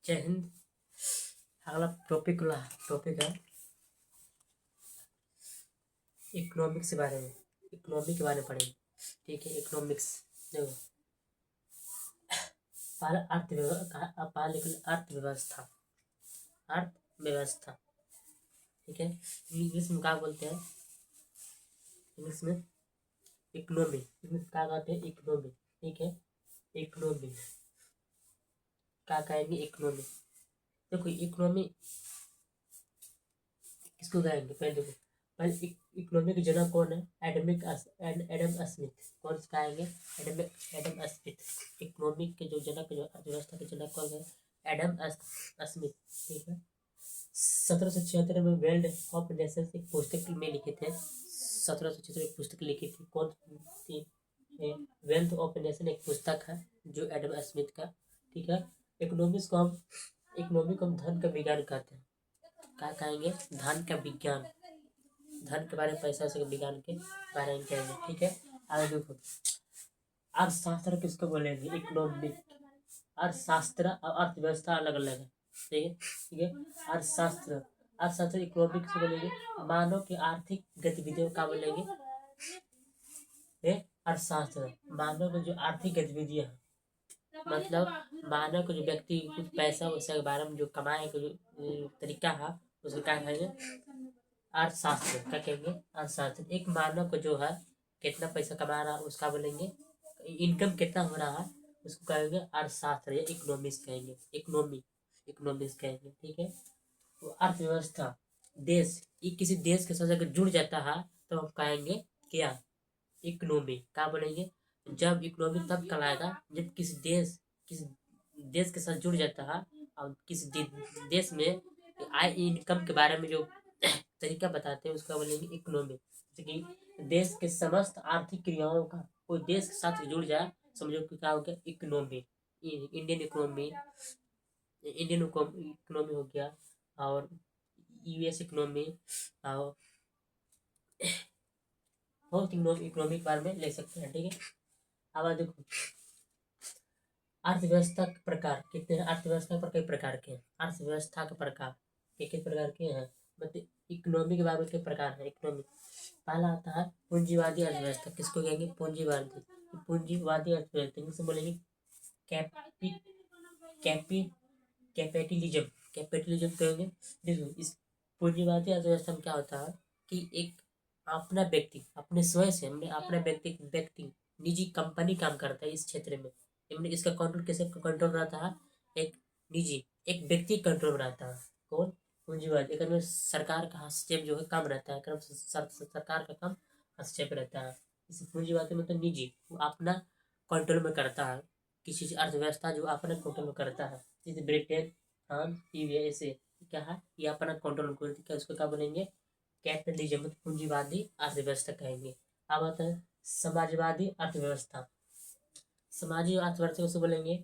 जय हिंद। अगला टॉपिक है इकोनॉमिक्स के बारे में। इकोनॉमी के बारे में पढ़ेंगे। ठीक है, इकोनॉमिक्स देखो, पहला अर्थव्यवस्था। अर्थव्यवस्था, ठीक है। इंग्लिश में क्या बोलते हैं? इंग्लिश में इकोनॉमी, इंग्लिश क्या कहते हैं? इकोनॉमी, ठीक है। इकोनॉमी क्या कहेंगे? इकोनॉमी। देखो इकोनॉमी किसको कहेंगे? पहले देखो, पहले इकोनॉमी के जनक कौन है? Adam Smith. कौन से कहेंगे? Adam Smith. इकोनॉमी के जो जनक, जो अर्थव्यवस्था के जनक कौन है? एडम स्मिथ, ठीक है। 1776 में वर्ल्ड ऑफ नेशंस एक पुस्तक में लिखे थे। 1776 एक पुस्तक लिखी थी। कौन थी? वेल्थ ऑफ नेशन एक पुस्तक है जो एडम स्मिथ का, ठीक है। इकोनॉमी को हम धन का विज्ञान कहते हैं। क्या कहेंगे? धन का विज्ञान। धन के बारे में, पैसा से विज्ञान के बारे में कहेंगे, ठीक है। आगे देखो, अर्थशास्त्र किसको बोलेंगे? इकोनॉमिक। अर्थशास्त्र और अर्थव्यवस्था अलग अलग है, ठीक है, ठीक है। अर्थशास्त्र इकोनॉमिक किसको बोलेंगे? मानव की आर्थिक गतिविधियों का बोलेंगे अर्थशास्त्र। मानव की जो आर्थिक गतिविधियां है, मतलब मानव को जो व्यक्ति कुछ पैसा वैसा के बारे में जो कमाए का जो तरीका है, उसको क्या कहेंगे? अर्थशास्त्र। क्या कहेंगे? अर्थशास्त्र। एक मानव को जो है कितना पैसा कमा रहा है उसका बोलेंगे, इनकम कितना हो रहा है उसको कहेंगे अर्थशास्त्र या इकोनॉमिक्स कहेंगे। इकोनॉमिक्स कहेंगे, ठीक है। तो अर्थव्यवस्था, देश, ये किसी देश के साथ अगर जुड़ जाता है तो हम कहेंगे क्या? इकोनॉमी। क्या बोलेंगे? जब इकोनॉमी तब कहलाएगा जब किसी देश के साथ जुड़ जाता है और किसी देश में आय इनकम के बारे में जो तरीका बताते हैं उसका बोलेंगे इकोनॉमी। जैसे कि देश के समस्त आर्थिक क्रियाओं का कोई देश के साथ जुड़ जाए, समझो कि क्या हो गया? इकोनॉमी। इंडियन इकोनॉमी हो गया, और यूएस इकोनॉमी, और बहुत इकोनॉमी के बारे में ले सकते हैं, ठीक है। अब देखो, अर्थव्यवस्था के प्रकार कितने हैं? अर्थव्यवस्था पर कई प्रकार के हैं। अर्थव्यवस्था के प्रकार कितने प्रकार के हैं? मतलब इकोनॉमी के बारे में कई प्रकार है। इकोनॉमी पहला आता है पूंजीवादी अर्थव्यवस्था। किसको कहेंगे? पूंजीवादी अर्थव्यवस्था इंग्लिश में बोलेंगे कैपी कैपी कैपिटलिज्म। कैपिटलिज्म कहेंगे। देखो, इस पूंजीवादी अर्थव्यवस्था में क्या होता है कि एक अपना व्यक्ति अपने स्वयं से अपना व्यक्ति निजी कंपनी काम करता है इस क्षेत्र में। इसका कंट्रोल किसे कंट्रोल रहता है? एक व्यक्ति कंट्रोल में रहता है। कौन? पूंजीवादी। एक में सरकार का हस्तक्षेप जो है कम रहता है, सरकार का कम हस्तक्षेप रहता है। इस पूंजीवादी मतलब निजी, वो अपना कंट्रोल में करता है किसी अर्थव्यवस्था, जो अपना कंट्रोल में करता है। जैसे ब्रिटेन, फ्रांस, यूएसए, क्या है? ये अपना कंट्रोल में, उसको क्या बोलेंगे? कैपिटलिज्म, पूंजीवादी अर्थव्यवस्था कहेंगे। अब आता है समाजवादी अर्थव्यवस्था। समाजी अर्थव्यवस्था से बोलेंगे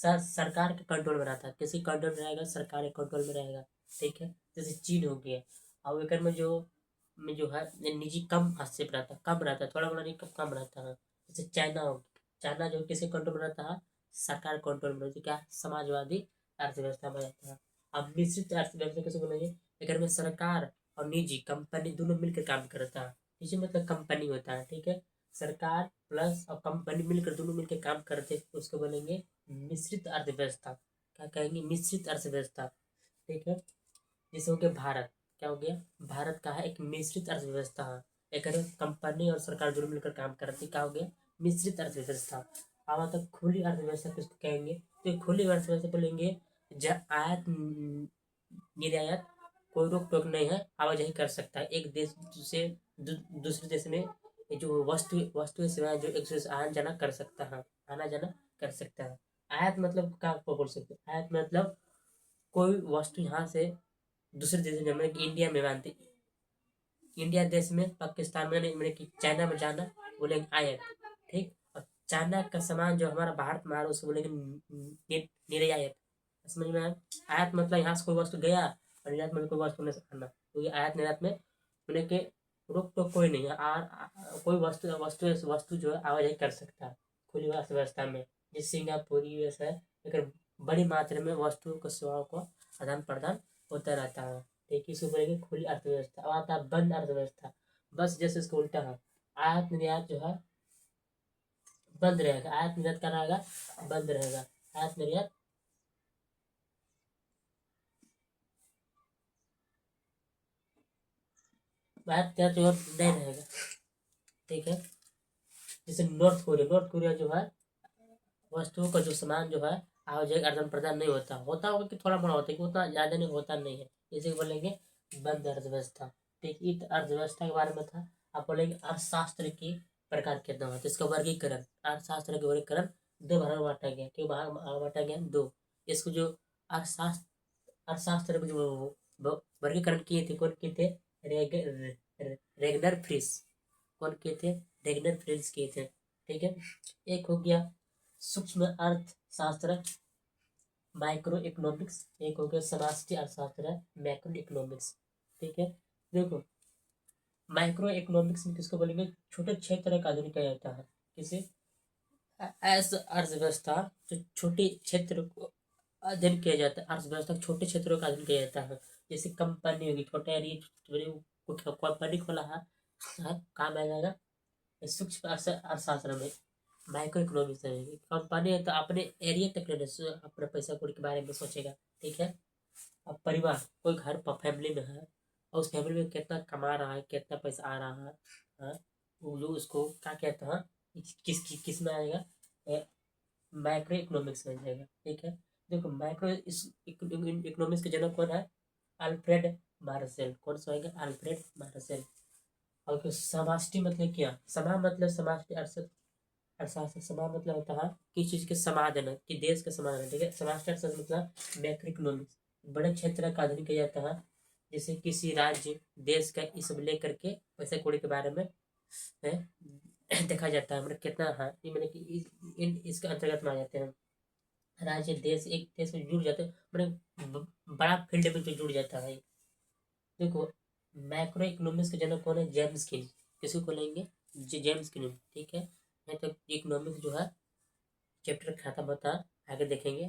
सरकार के कंट्रोल में रहता है। किसी कंट्रोल में रहेगा? सरकार के कंट्रोल में रहेगा, ठीक है। जैसे चीन हो गया, और एक में जो है निजी कम हस्तक्षेप रहता है, कम रहता है, थोड़ा बड़ा नहीं, कम रहता है। जैसे चाइना हो गया, चाइना जो किसी कंट्रोल में रहता है? सरकार कंट्रोल में रहती है। क्या? समाजवादी अर्थव्यवस्था में रहता है। अब मिश्रित अर्थव्यवस्था कैसे बोलेंगे? एक में सरकार और निजी कंपनी दोनों मिलकर काम करता है। निजी मतलब कंपनी होता है, ठीक है। सरकार प्लस और कंपनी मिलकर, दोनों मिलकर काम करते हैं, उसको बोलेंगे मिश्रित अर्थव्यवस्था। क्या कहेंगे? मिश्रित अर्थव्यवस्था, ठीक है। जैसे हो गया भारत। क्या हो गया? भारत का है एक मिश्रित अर्थव्यवस्था है। एक कंपनी और सरकार दोनों मिलकर काम करती, क्या हो गया? मिश्रित अर्थव्यवस्था। अब आता है खुली अर्थव्यवस्था। किसको कहेंगे? तो खुली अर्थव्यवस्था बोलेंगे जब आयात निर्यात कोई रोक टोक नहीं है, आवाजाही कर सकता है एक देश से दूसरे देश में। ये जो वस्तु सेवाएं जो एक दूसरे से आना जाना कर सकता है, आना जाना कर सकता है। आयात मतलब क्या बोल सकते हैं? आयात मतलब कोई वस्तु यहाँ से दूसरे देश में, जब इंडिया में मानते, इंडिया देश में, पाकिस्तान में नहीं, मैंने कि चाइना में जाना, बोलेंगे आयात, ठीक। और चाइना का सामान जो हमारा भारत में आ रहा है उसको बोलेंगे निर्यात। समझ में आया? आयात मतलब यहाँ से कोई वस्तु गया, और निर्यात मतलब कोई वस्तु नहीं आना। तो ये आयात निर्यात में बोले कि रोक टोक कोई नहीं है, कोई वस्तु जो है आवाजाही कर सकता है खुली अर्थव्यवस्था में। जैसे सिंगापुर, यूएस है, लेकिन बड़ी मात्रा में वस्तुओं को सेवाओं को आदान प्रदान होता रहता है। ठीक है, इसको बोलेंगे खुली अर्थव्यवस्था। अब आता है बंद अर्थव्यवस्था, बस जैसे इसका उल्टा है। आयात निर्यात जो है बंद रहेगा, आयात निर्यात क्या रहेगा, बंद रहेगा। आयात निर्यात आयात निर्यात जो है नहीं रहेगा। ठीक है, जैसे नॉर्थ कोरिया जो है वस्तुओं का जो सामान जो है आवाजाही आदान प्रदान नहीं होता, होता होगा कि थोड़ा मोड़ा होता है, कि उतना ज्यादा नहीं होता नहीं है, इसे बोलेंगे बंद अर्थव्यवस्था। ठीक, इस अर्थव्यवस्था के बारे में था। आप बोलेंगे अर्थशास्त्र के प्रकार कितना होता है, इसका वर्गीकरण, अर्थशास्त्र के वर्गीकरण दो भाग में बांटा गया। क्यों भाग बांटा गया, दो। इसको जो अर्थशास्त्र अर्थशास्त्र में जो वर्गीकरण किए थे, कौन किए थे, रेगनर फ्रिस। कौन किए थे, रेगनर फ्रिस किए थे। ठीक है, एक हो गया सूक्ष्म अर्थशास्त्र माइक्रो इकोनॉमिक्स, एक हो गया समष्टि अर्थशास्त्र मैक्रो इकोनॉमिक्स। ठीक है, देखो माइक्रो इकोनॉमिक्स में किसको बोलेंगे, छोटे क्षेत्र का अध्ययन किया जाता है। किसे, ऐसा अर्थव्यवस्था जो छोटे क्षेत्र को अध्ययन किया जाता है, अर्थव्यवस्था छोटे क्षेत्रों का अध्ययन किया जाता है। जैसे कंपनी होगी, छोटे एरिया कंपनी खोला है, काम आ जाएगा सूक्ष्म अर्थशास्त्र में। माइक्रो इकोनॉमिक्स रहेगी, कंपनी है तो अपने एरिया तक रहने अपने पैसा कौड़ी के बारे में सोचेगा। ठीक है, अब परिवार, कोई घर पर फैमिली में है और उस फैमिली में कितना कमा रहा है, कितना पैसा आ रहा है, हाँ, वो जो उसको क्या कहते हैं, किस में आएगा, माइक्रो इकोनॉमिक्स में जाएगा। ठीक है, देखो माइक्रो इकोनॉमिक्स के जनक कौन है, अल्फ्रेड मार्शल। कौन सा होगा, अल्फ्रेड मार्शल। और समष्टि मतलब क्या, समा मतलब समष्टि अर्थशास्त्र, समा मतलब होता है किस चीज के समाधान, कि देश का समाधान। ठीक है, समष्टि अर्थशास्त्र मतलब मैक्रो इकोनॉमिक्स, बड़े क्षेत्र का अध्ययन किया जाता है। जैसे किसी राज्य देश का ये सब लेकर के पैसा कौड़ी के बारे में है, देखा जाता है, मतलब कितना है ये, मतलब कि इसके अंतर्गत में आ जाते हैं। राज्य देश एक देश में जुड़ जाते हैं, मतलब बड़ा फील्ड में जो जुड़ जाता है। देखो मैक्रो इकोनॉमिक्स के जनक कौन है, जेम्स किन। किसको बोलेंगे, जेम्स किन। ठीक है, नहीं तो इकोनॉमिक्स जो है चैप्टर खत्म होता है, आगे देखेंगे।